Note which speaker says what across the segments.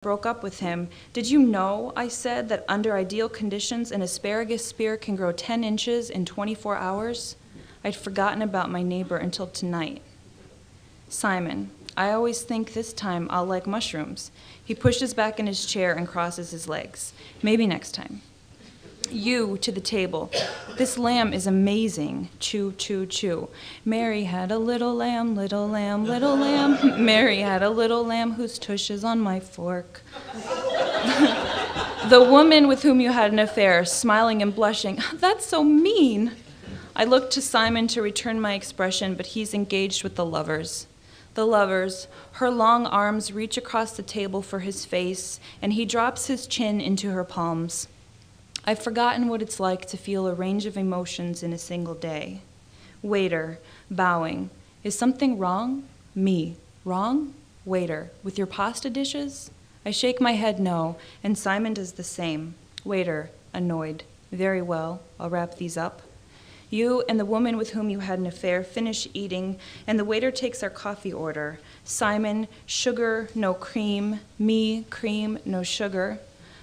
Speaker 1: broke up with him. Did you know, I said, that under ideal conditions, an asparagus spear can grow 10 inches in 24 hours? I'd forgotten about my neighbor until tonight. Simon, I always think this time I'll like mushrooms. He pushes back in his chair and crosses his legs. Maybe next time. You to the table. This lamb is amazing. Chew, chew, chew. Mary had a little lamb, little lamb, little lamb. Mary had a little lamb whose tush is on my fork. The woman with whom you had an affair, smiling and blushing. That's so mean. I looked to Simon to return my expression, but he's engaged with the lovers. The lovers, her long arms reach across the table for his face, and he drops his chin into her palms. I've forgotten what it's like to feel a range of emotions in a single day. Waiter, bowing. Is something wrong? Me. Wrong? Waiter, with your pasta dishes? I shake my head no, and Simon does the same. Waiter, annoyed. Very well, I'll wrap these up. You and the woman with whom you had an affair finish eating, and the waiter takes our coffee order. Simon, sugar, no cream. Me, cream, no sugar.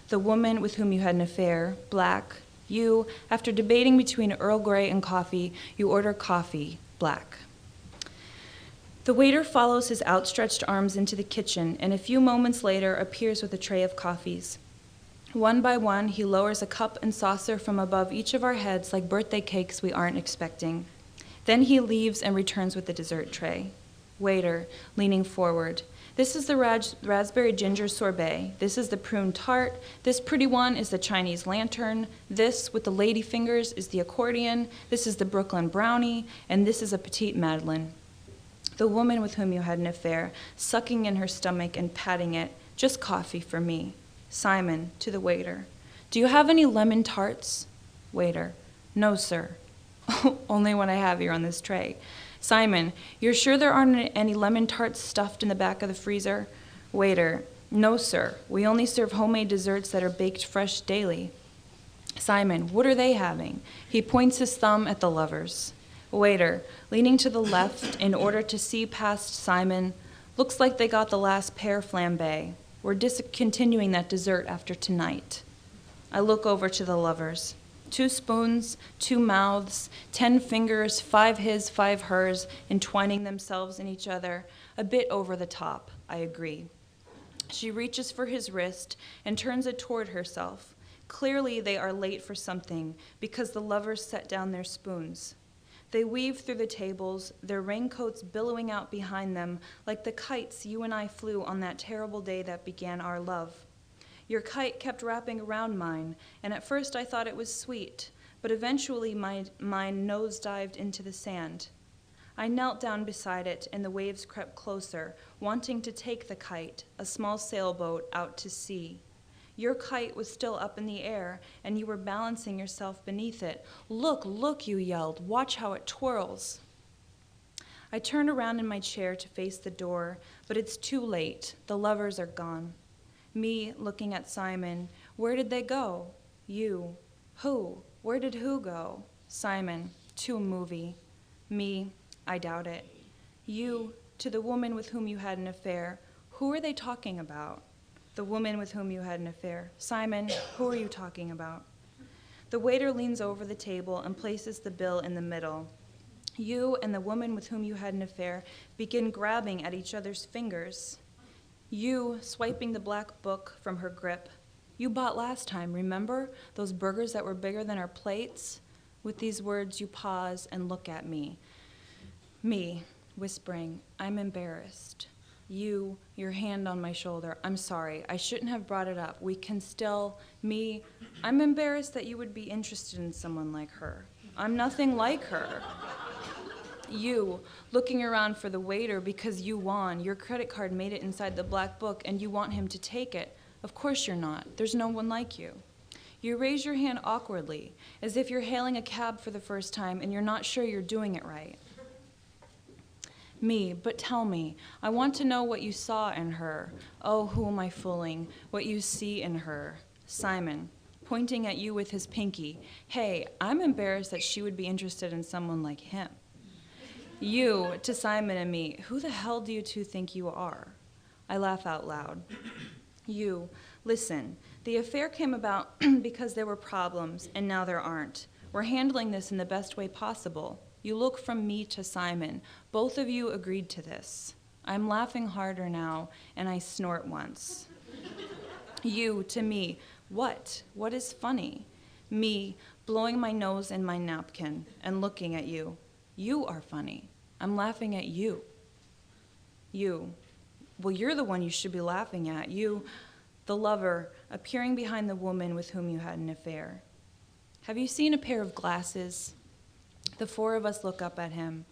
Speaker 1: The woman with whom you had an affair, black. You, after debating between Earl Grey and coffee, you order coffee, black. The waiter follows his outstretched arms into the kitchen, and a few moments later appears with a tray of coffees. One by one, he lowers a cup and saucer from above each of our heads like birthday cakes we aren't expecting. Then he leaves and returns with the dessert tray. Waiter, leaning forward. This is the raspberry ginger sorbet. This is the prune tart. This pretty one is the Chinese lantern. This, with the lady fingers, is the accordion. This is the Brooklyn brownie. And this is a petite madeleine. The woman with whom you had an affair, sucking in her stomach and patting it. Just coffee for me. Simon, to the waiter. Do you have any lemon tarts? Waiter. No, sir. Only what I have here on this tray. Simon, you're sure there aren't any lemon tarts stuffed in the back of the freezer? Waiter, no, sir. We only serve homemade desserts that are baked fresh daily. Simon, what are they having? He points his thumb at the lovers. Waiter, leaning to the left in order to see past Simon, looks like they got the last pear flambe. We're discontinuing that dessert after tonight. I look over to the lovers. 2 spoons, 2 mouths, 10 fingers, 5 his, 5 hers, entwining themselves in each other. A bit over the top, I agree. She reaches for his wrist and turns it toward herself. Clearly they are late for something because the lovers set down their spoons. They weave through the tables, their raincoats billowing out behind them like the kites you and I flew on that terrible day that began our love. Your kite kept wrapping around mine, and at first I thought it was sweet, but eventually mine nose-dived into the sand. I knelt down beside it, and the waves crept closer, wanting to take the kite, a small sailboat, out to sea. Your kite was still up in the air, and you were balancing yourself beneath it. Look, look, you yelled. Watch how it twirls. I turned around in my chair to face the door, but it's too late. The lovers are gone. Me, looking at Simon. Where did they go? You. Who? Where did who go? Simon. To a movie. Me. I doubt it. You. To the woman with whom you had an affair. Who are they talking about? The woman with whom you had an affair. Simon. Who are you talking about? The waiter leans over the table and places the bill in the middle. You and the woman with whom you had an affair begin grabbing at each other's fingers. You, swiping the black book from her grip. You bought last time, remember? Those burgers that were bigger than our plates? With these words, you pause and look at me. Me, whispering, I'm embarrassed. You, your hand on my shoulder. I'm sorry, I shouldn't have brought it up. We can still, me, I'm embarrassed that you would be interested in someone like her. I'm nothing like her. You, looking around for the waiter because you won. Your credit card made it inside the black book and you want him to take it. Of course you're not. There's no one like you. You raise your hand awkwardly, as if you're hailing a cab for the first time and you're not sure you're doing it right. Me, but tell me, I want to know what you saw in her. Oh, who am I fooling? What you see in her. Simon, pointing at you with his pinky. Hey, I'm embarrassed that she would be interested in someone like him. You, to Simon and me, who the hell do you two think you are? I laugh out loud. You, listen, the affair came about because there were problems, and now there aren't. We're handling this in the best way possible. You look from me to Simon. Both of you agreed to this. I'm laughing harder now, and I snort once. You, to me, what? What is funny? Me, blowing my nose in my napkin and looking at you. You are funny. I'm laughing at you. You, well, you're the one you should be laughing at. You, the lover, appearing behind the woman with whom you had an affair. Have you seen a pair of glasses? The four of us look up at him.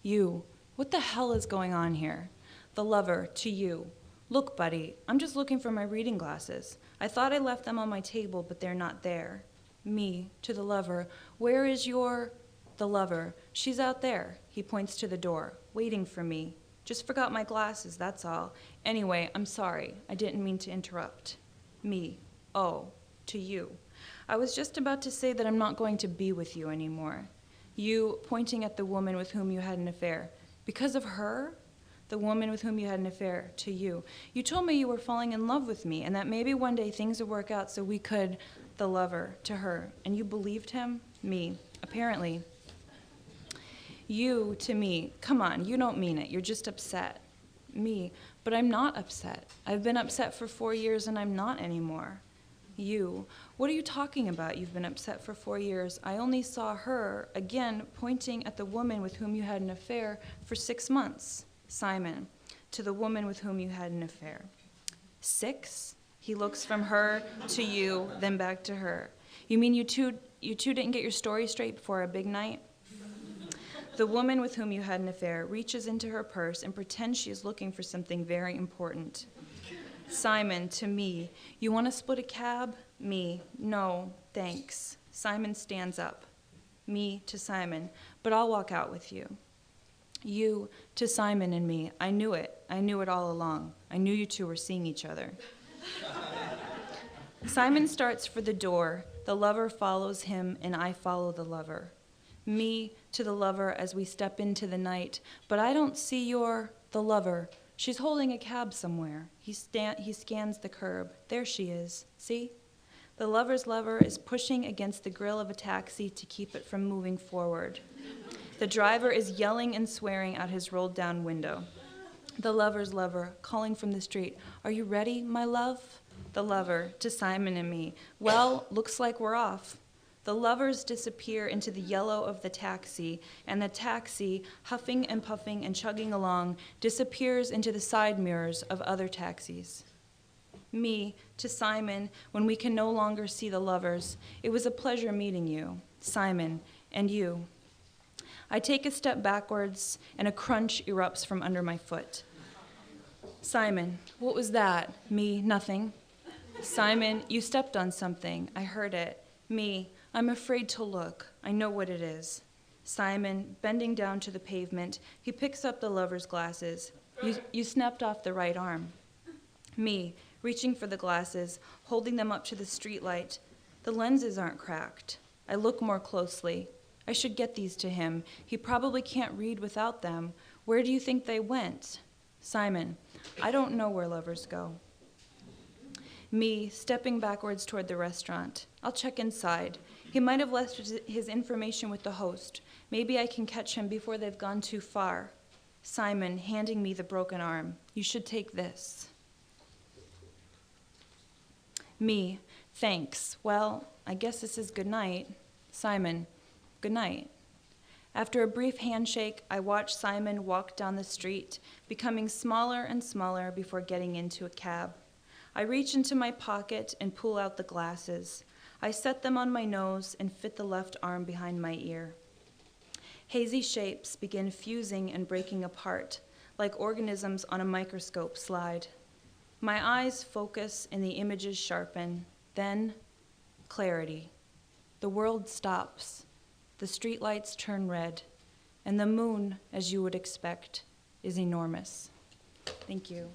Speaker 1: You, what the hell is going on here? The lover, to you. Look, buddy, I'm just looking for my reading glasses. I thought I left them on my table, but they're not there. Me, to the lover, where is your... The lover, she's out there. He points to the door, waiting for me. Just forgot my glasses, that's all. Anyway, I'm sorry. I didn't mean to interrupt. Me, oh, to you. I was just about to say that I'm not going to be with you anymore. You, pointing at the woman with whom you had an affair. Because of her? The woman with whom you had an affair, to you. You told me you were falling in love with me and that maybe one day things would work out so we could, the lover, to her. And you believed him? Me, apparently. You, to me, come on, you don't mean it, you're just upset. Me, but I'm not upset. I've been upset for 4 years and I'm not anymore. You, what are you talking about? You've been upset for 4 years. I only saw her, again, pointing at the woman with whom you had an affair for 6 months. Simon, to the woman with whom you had an affair. 6? He looks from her to you, then back to her. You mean you two didn't get your story straight before a big night? The woman with whom you had an affair reaches into her purse and pretends she is looking for something very important. Simon, to me, you want to split a cab? Me, no, thanks. Simon stands up. Me, to Simon, but I'll walk out with you. You, to Simon and me, I knew it. I knew it all along. I knew you two were seeing each other. Simon starts for the door. The lover follows him, and I follow the lover. Me, to the lover as we step into the night, but I don't see the lover. She's holding a cab somewhere. He scans the curb. There she is. See? The lover's lever is pushing against the grill of a taxi to keep it from moving forward. The driver is yelling and swearing out his rolled-down window. The lover's lover, calling from the street, "Are you ready, my love?" The lover, to Simon and me, "Well, looks like we're off." The lovers disappear into the yellow of the taxi, and the taxi, huffing and puffing and chugging along, disappears into the side mirrors of other taxis. Me, to Simon, when we can no longer see the lovers, "It was a pleasure meeting you." Simon, and you. I take a step backwards, and a crunch erupts from under my foot. Simon, what was that? Me, nothing. Simon, you stepped on something. I heard it. Me, I'm afraid to look. I know what it is. Simon, bending down to the pavement, he picks up the lover's glasses. You snapped off the right arm. Me, reaching for the glasses, holding them up to the streetlight. The lenses aren't cracked. I look more closely. I should get these to him. He probably can't read without them. Where do you think they went? Simon, I don't know where lovers go. Me, stepping backwards toward the restaurant. I'll check inside. He might have left his information with the host. Maybe I can catch him before they've gone too far. Simon, handing me the broken arm. You should take this. Me, thanks. Well, I guess this is good night. Simon, good night. After a brief handshake, I watch Simon walk down the street, becoming smaller and smaller before getting into a cab. I reach into my pocket and pull out the glasses. I set them on my nose and fit the left arm behind my ear. Hazy shapes begin fusing and breaking apart, like organisms on a microscope slide. My eyes focus and the images sharpen. Then, clarity. The world stops. The streetlights turn red, and the moon, as you would expect, is enormous. Thank you.